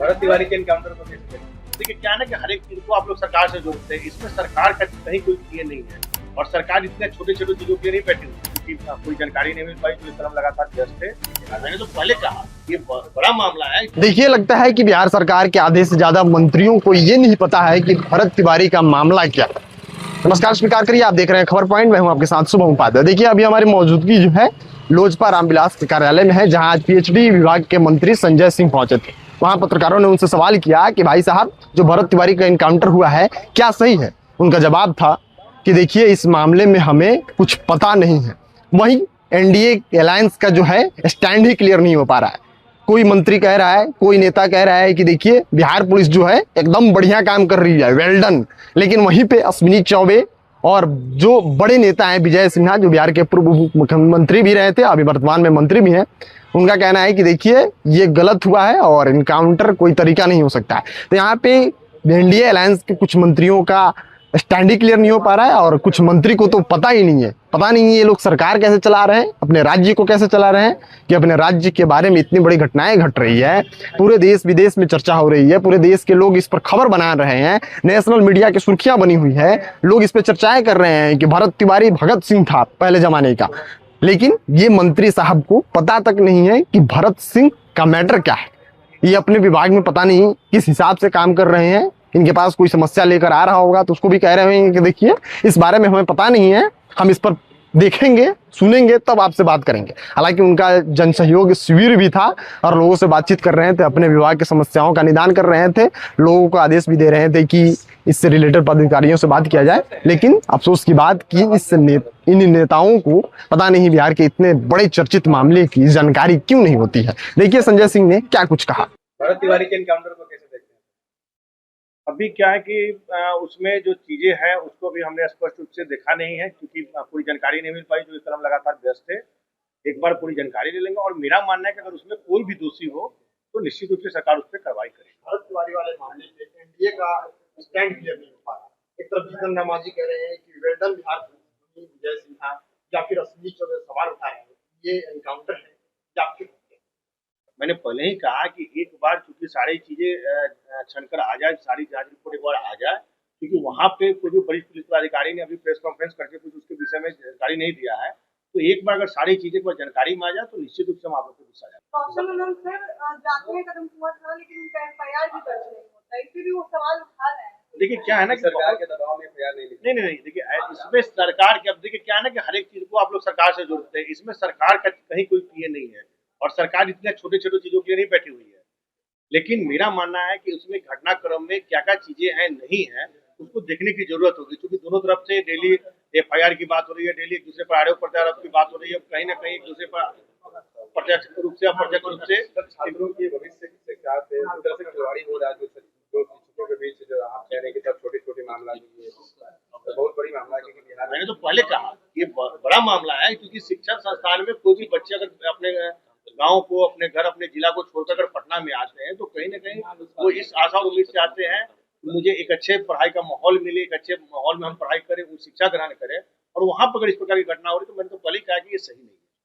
भरत तिवारी के एनकाउंटर को कैसे देखते हैं? देखिए क्या है ना कि हर एक चीज को आप लोग सरकार से जोड़ते हैं, इसमें सरकार का कहीं कोई ये नहीं है और सरकार इतने छोटे छोटे चीजों के लिए नहीं बैठी हुई क्योंकि कोई जानकारी नहीं मिल पाई तो इस तरह लगातार व्यस्त है। मैंने तो पहले कहा ये बड़ा मामला है। देखिए, लगता है कि बिहार सरकार के आधे से ज्यादा मंत्रियों को ये नहीं पता है कि भरत तिवारी का मामला क्या है। नमस्कार, स्वीकार करिए, आप देख रहे हैं खबर पॉइंट। मैं हूं आपके साथ शुभम उपाध्याय। देखिए, अभी हमारी मौजूदगी जो है लोजपा रामविलास के कार्यालय में है, जहां आज पीएचडी विभाग के मंत्री संजय सिंह पहुंचे थे। वहां पत्रकारों ने उनसे सवाल किया कि भाई साहब, जो भरत तिवारी का इनकाउंटर हुआ है क्या सही है। उनका जवाब था कि देखिए, इस मामले में हमें कुछ पता नहीं है। वहीं एनडीए अलायंस का जो है स्टैंड ही क्लियर नहीं हो पा रहा है। कोई मंत्री कह रहा है, कोई नेता कह रहा है कि देखिए बिहार पुलिस जो है एकदम बढ़िया काम कर रही है, वेल डन। लेकिन वहीं पे अश्विनी चौबे और जो बड़े नेता हैं, विजय सिन्हा, जो बिहार के पूर्व मुख्यमंत्री भी रहे थे, अभी वर्तमान में मंत्री भी हैं, उनका कहना है कि देखिए ये गलत हुआ है और इनकाउंटर कोई तरीका नहीं हो सकता है। तो यहाँ पे एनडीए अलायंस के कुछ मंत्रियों का स्टैंड ही क्लियर नहीं हो पा रहा है और कुछ मंत्री को तो पता ही नहीं है। पता नहीं ये लोग सरकार कैसे चला रहे हैं, अपने राज्य को कैसे चला रहे हैं कि अपने राज्य के बारे में इतनी बड़ी घटनाएं घट रही है, पूरे देश विदेश में चर्चा हो रही है, पूरे देश के लोग इस पर खबर बना रहे हैं, नेशनल मीडिया की सुर्खियां बनी हुई है, लोग इस पर चर्चाएं कर रहे हैं कि भरत तिवारी भगत सिंह था पहले जमाने का। लेकिन ये मंत्री साहब को पता तक नहीं है कि भरत सिंह का मैटर क्या है। ये अपने विभाग में पता नहीं किस हिसाब से काम कर रहे हैं। इनके पास कोई समस्या लेकर आ रहा होगा तो उसको भी कह रहे हैं कि देखिए इस बारे में हमें पता नहीं है, हम इस पर देखेंगे, सुनेंगे, तब आपसे बात करेंगे। हालांकि उनका जन सहयोग शिविर भी था और लोगों से बातचीत कर रहे थे, अपने विभाग की समस्याओं का निदान कर रहे थे, लोगों को आदेश भी दे रहे थे कि इससे रिलेटेड पदाधिकारियों से बात किया जाए। लेकिन अफसोस की बात कि इन नेताओं को पता नहीं बिहार के इतने बड़े चर्चित मामले की जानकारी क्यों नहीं होती है। देखिए संजय सिंह ने क्या कुछ कहा। भरत तिवारी के एनकाउंटर को कैसे देखते हैं? अभी क्या है कि उसमें जो चीजें हैं उसको भी हमने स्पष्ट रूप से देखा नहीं है क्योंकि पूरी जानकारी नहीं मिल पाई, जो इस तरह लगातार व्यस्त है। एक बार पूरी जानकारी ले लेंगे और मेरा मानना है कि अगर उसमें कोई भी दोषी हो तो निश्चित रूप से सरकार उस पर कार्रवाई करेगी। भरत तिवारी वाले मामले में एनडीए का स्टैंड क्लियर नहीं हो पा रहा। एक तरफ जीतन राम मांझी कह रहे हैं कि वेल्डन बिहार पुलिस, विजय सिन्हा या फिर अश्विनी चौबे सवाल उठा रहे हैं ये एनकाउंटर है या फिर। मैंने पहले ही कहा कि एक बार चूंकि सारी चीजें छनकर आ जाए, सारी जांच रिपोर्ट एक बार आ जाए, क्योंकि वहां पे कोई भी वरिष्ठ पुलिस पदाधिकारी ने अभी प्रेस कॉन्फ्रेंस करके कुछ उसके विषय में जानकारी नहीं दिया है। तो एक बार अगर सारी चीजें को जानकारी में आ जाए तो निश्चित रूप से हम आप लोग को गुस्सा जाए। देखिए क्या है ना कि सरकार के दबाव में एफआईआर नहीं नहीं, देखिए इसमें सरकार के, अब देखिए क्या है ना कि हर एक चीज को आप लोग सरकार से जोड़ते हैं, इसमें सरकार का कहीं कोई ये नहीं है और सरकार इतने छोटे छोटे चीजों के लिए नहीं बैठी हुई है। लेकिन मेरा मानना है कि उसमें घटनाक्रम में क्या क्या चीजें हैं नहीं है उसको देखने की जरूरत होगी, क्योंकि दोनों तरफ से डेली एफआईआर की बात हो रही है, डेली एक दूसरे पर आरोप प्रत्यारोप की बात हो रही है, कहीं ना कहीं एक दूसरे पर प्रत्यक्ष रूप से अप्रत्यक्ष रूप से छात्रों के भविष्य के साथ एक तरह से खिलवाड़ी हो रहा है जो शिक्षकों के बीच। जो आप कह रहे हैं कि सब छोटे छोटे मामला नहीं है, तो बहुत बड़ी मामला है क्योंकि बिहार। मैंने तो पहले कहा ये बड़ा मामला है क्योंकि शिक्षण संस्थान में कोई भी बच्चे अगर अपने गांव को, अपने घर, अपने जिला को छोड़कर अगर पटना में आते हैं तो कहीं ना कहीं वो इस आशा और उम्मीद से आते हैं कि मुझे एक अच्छे पढ़ाई का माहौल मिले, एक अच्छे माहौल में हम पढ़ाई करें, शिक्षा ग्रहण करें, और वहां पर अगर इस प्रकार की घटना हो रही तो मैंने तो पहले कहा कि ये सही नहीं है।